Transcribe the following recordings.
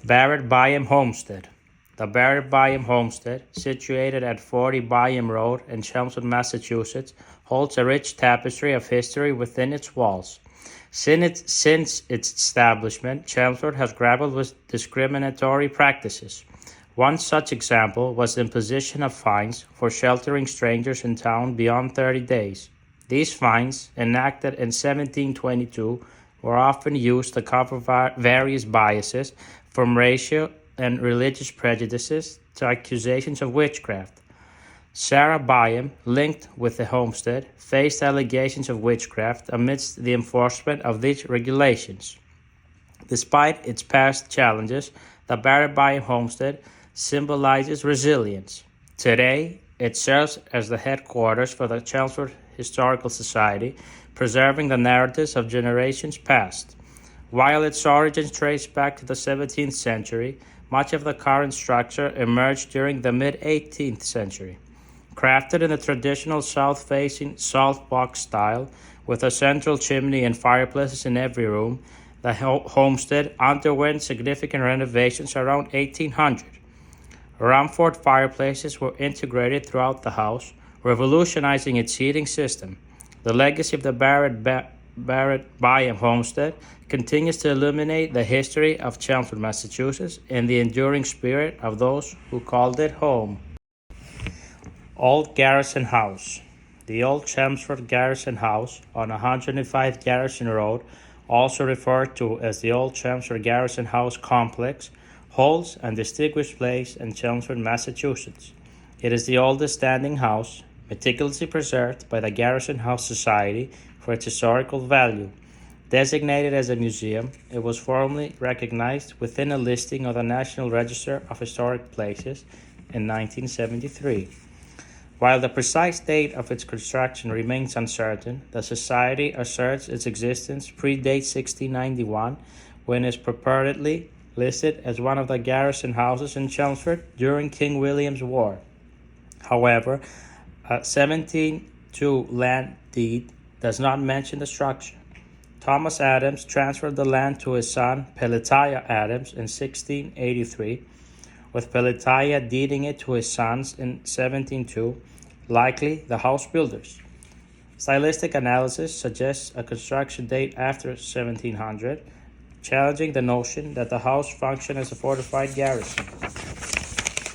Barrett Byam Homestead. The Barrett Byam Homestead, situated at 40 Byam Road in Chelmsford, Massachusetts, holds a rich tapestry of history within its walls. Since its establishment, Chelmsford has grappled with discriminatory practices. One such example was the imposition of fines for sheltering strangers in town beyond 30 days. These fines, enacted in 1722, were often used to cover various biases, from racial and religious prejudices to accusations of witchcraft. Sarah Byam, linked with the homestead, faced allegations of witchcraft amidst the enforcement of these regulations. Despite its past challenges, the Barrett Byam homestead symbolizes resilience. Today, it serves as the headquarters for the Chelmsford Historical Society, preserving the narratives of generations past. While its origins trace back to the 17th century, much of the current structure emerged during the mid-18th century. Crafted in the traditional south-facing salt box style, with a central chimney and fireplaces in every room, the homestead underwent significant renovations around 1800. Rumford fireplaces were integrated throughout the house, revolutionizing its heating system. The legacy of the Barrett Byam homestead continues to illuminate the history of Chelmsford, Massachusetts, and the enduring spirit of those who called it home. Old Garrison House. The old Chelmsford Garrison House on 105 Garrison Road, also referred to as the old Chelmsford Garrison House Complex, holds a distinguished place in Chelmsford, Massachusetts. It is the oldest standing house, meticulously preserved by the Garrison House Society for its historical value. Designated as a museum, it was formally recognized within a listing of the National Register of Historic Places in 1973. While the precise date of its construction remains uncertain, the Society asserts its existence predates 1691, when it is purportedly listed as one of the garrison houses in Chelmsford during King William's War. However, a 1702 land deed does not mention the structure. Thomas Adams transferred the land to his son Peletiah Adams in 1683, with Peletiah deeding it to his sons in 1702, likely the house builders. Stylistic analysis suggests a construction date after 1700, challenging the notion that the house functioned as a fortified garrison.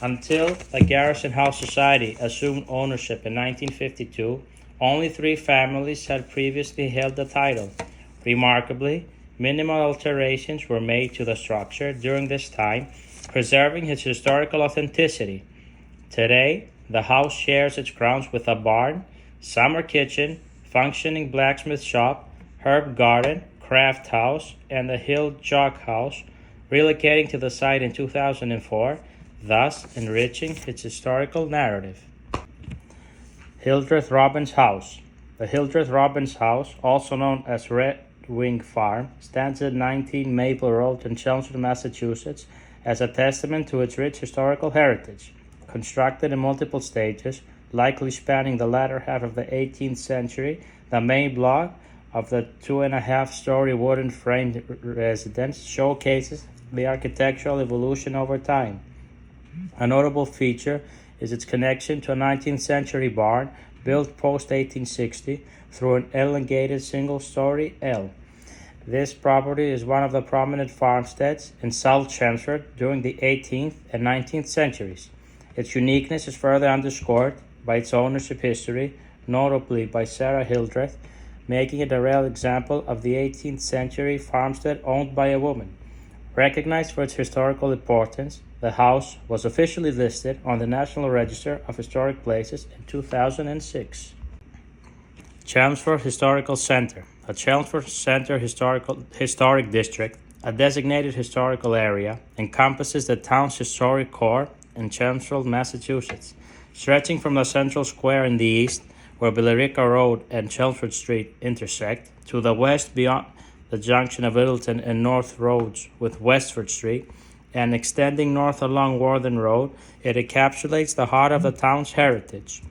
Until the Garrison House Society assumed ownership in 1952, only 3 families had previously held the title. Remarkably, minimal alterations were made to the structure during this time, preserving its historical authenticity. Today, the house shares its grounds with a barn, summer kitchen, functioning blacksmith shop, herb garden, craft house, and the Hill Jog House, relocating to the site in 2004, thus enriching its historical narrative. Hildreth Robbins House. The Hildreth Robbins House, also known as Red Wing Farm, stands at 19 Maple Road in Chelmsford, Massachusetts, as a testament to its rich historical heritage. Constructed in multiple stages, likely spanning the latter half of the 18th century, the main block of the 2.5-story wooden framed residence showcases the architectural evolution over time. A notable feature is its connection to a 19th century barn built post-1860 through an elongated single-story L. This property is one of the prominent farmsteads in South Chelmsford during the 18th and 19th centuries. Its uniqueness is further underscored by its ownership history, notably by Sarah Hildreth, making it a rare example of the 18th century farmstead owned by a woman. Recognized for its historical importance, the house was officially listed on the National Register of Historic Places in 2006. Chelmsford Historical Center. The Chelmsford Center Historic District, a designated historical area, encompasses the town's historic core in Chelmsford, Massachusetts, stretching from the central square in the east, where Billerica Road and Chelmsford Street intersect, to the west beyond the junction of Littleton and North Roads with Westford Street, and extending north along Worthing Road. It encapsulates the heart of the town's heritage.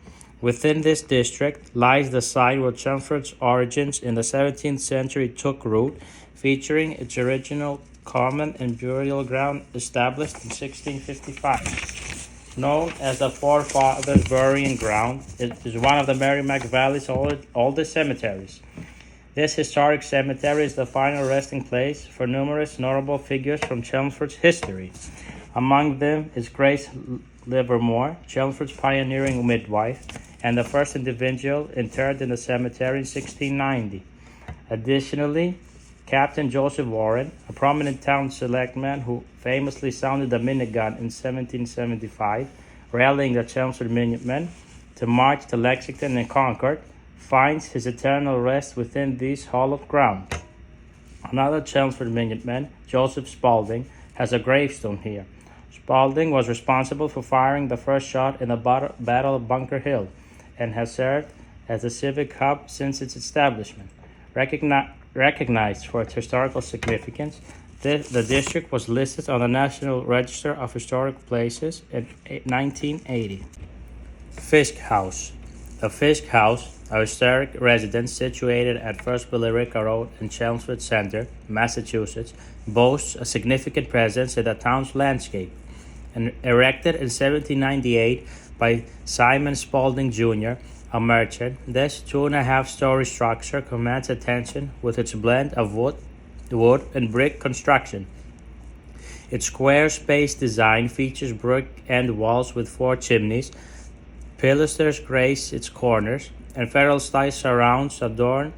Within this district lies the site where Chelmsford's origins in the 17th century took root, featuring its original common and burial ground established in 1655. Known as the Forefathers Burying Ground, it is one of the Merrimack Valley's oldest cemeteries. This historic cemetery is the final resting place for numerous notable figures from Chelmsford's history. Among them is Grace Livermore, Chelmsford's pioneering midwife, and the first individual interred in the cemetery in 1690. Additionally, Captain Joseph Warren, a prominent town selectman who famously sounded the minigun in 1775, rallying the Chelmsford Minutemen to march to Lexington and Concord, finds his eternal rest within these hallowed ground. Another Chelmsford Minuteman, Joseph Spaulding, has a gravestone here. Spaulding was responsible for firing the first shot in the Battle of Bunker Hill and has served as a civic hub since its establishment. Recognized for its historical significance, the district was listed on the National Register of Historic Places in 1980. Fisk House. The Fisk House, a historic residence situated at First Billerica Road in Chelmsford Center, Massachusetts, boasts a significant presence in the town's landscape. And erected in 1798 by Simon Spaulding Jr., a merchant, this 2.5-story structure commands attention with its blend of wood and brick construction. Its square-spaced design features brick end walls with 4 chimneys. Pilasters grace its corners, and federal-style surrounds adorn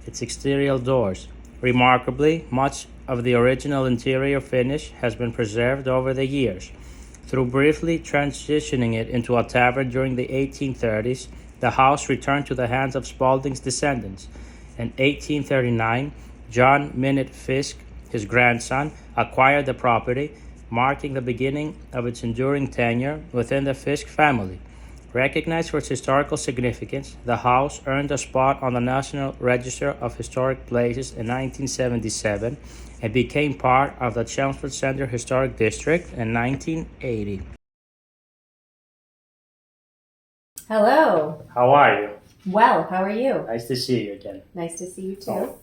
its exterior doors. Remarkably, much of the original interior finish has been preserved over the years. Through briefly transitioning it into a tavern during the 1830s, the house returned to the hands of Spaulding's descendants. In 1839, John Minute Fisk, his grandson, acquired the property, marking the beginning of its enduring tenure within the Fisk family. Recognized for its historical significance, the house earned a spot on the National Register of Historic Places in 1977 and became part of the Chelmsford Center Historic District in 1980. Hello. How are you? Well, how are you? Nice to see you again. Nice to see you too.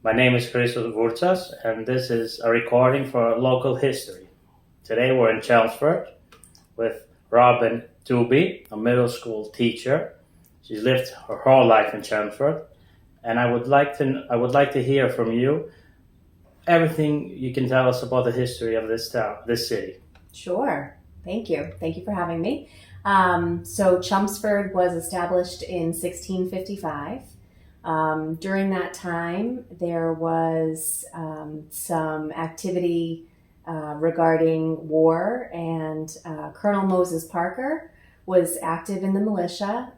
My name is Christos Vourtsas, and this is a recording for local history. Today we're in Chelmsford with Robin Tooby, a middle school teacher. She's lived her whole life in Chelmsford, and I would like to hear from you everything you can tell us about the history of this town, this city. Sure. Thank you. Thank you for having me. So Chelmsford was established in 1655. During that time, there was some activity regarding war, and Colonel Moses Parker was active in the militia.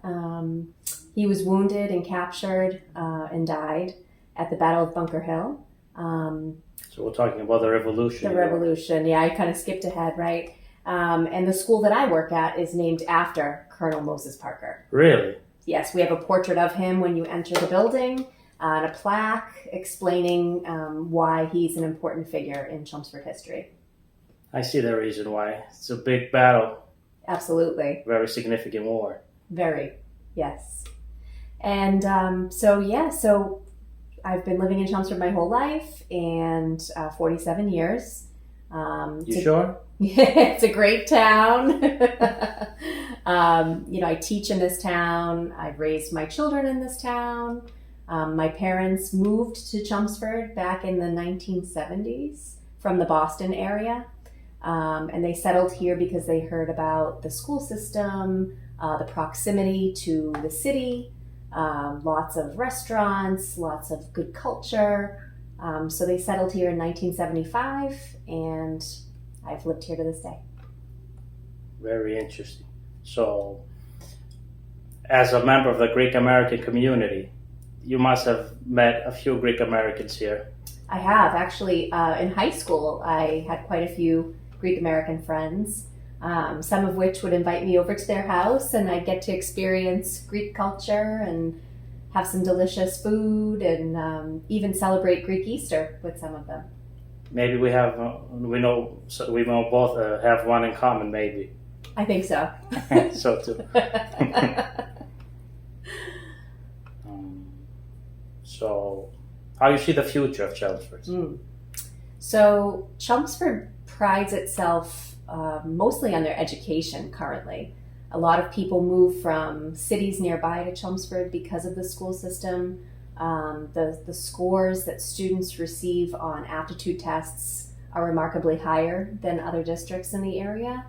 He was wounded and captured and died at the Battle of Bunker Hill. So we're talking about the Revolution. The Revolution, yeah, I kind of skipped ahead, right? And the school that I work at is named after Colonel Moses Parker. Really? Yes, we have a portrait of him when you enter the building, and a plaque explaining why he's an important figure in Chelmsford history. I see the reason why. It's a big battle. Absolutely. Very significant war. Very, yes. And so I've been living in Chelmsford my whole life, and 47 years. You sure? It's a great town. I teach in this town. I've raised my children in this town. My parents moved to Chelmsford back in the 1970s from the Boston area. And they settled here because they heard about the school system, the proximity to the city, lots of restaurants, lots of good culture. So they settled here in 1975, and I've lived here to this day. Very interesting. So, as a member of the Greek American community, you must have met a few Greek Americans here. I have. Actually, in high school, I had quite a few Greek American friends, some of which would invite me over to their house, and I'd get to experience Greek culture and have some delicious food, and even celebrate Greek Easter with some of them. Maybe we both have one in common. Maybe. I think so. So too. So, how you see the future of Chelmsford? So Chelmsford prides itself mostly on their education currently. A lot of people move from cities nearby to Chelmsford because of the school system. The scores that students receive on aptitude tests are remarkably higher than other districts in the area.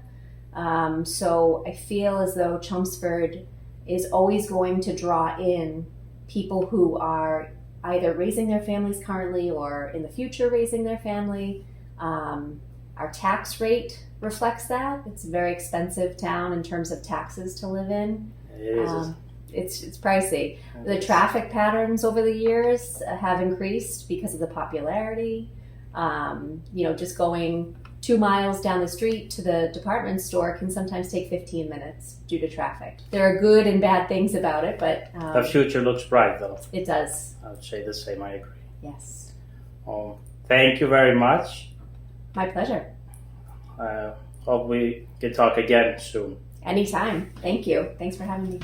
So I feel as though Chelmsford is always going to draw in people who are either raising their families currently or in the future raising their family. Our tax rate reflects that. It's a very expensive town in terms of taxes to live in. It is. It's pricey. The traffic patterns over the years have increased because of the popularity. Just going 2 miles down the street to the department store can sometimes take 15 minutes due to traffic. There are good and bad things about it, but the future looks bright, though. It does. I would say the same. I agree. Yes. Thank you very much. My pleasure. Hope we can talk again soon. Anytime. Thank you. Thanks for having me.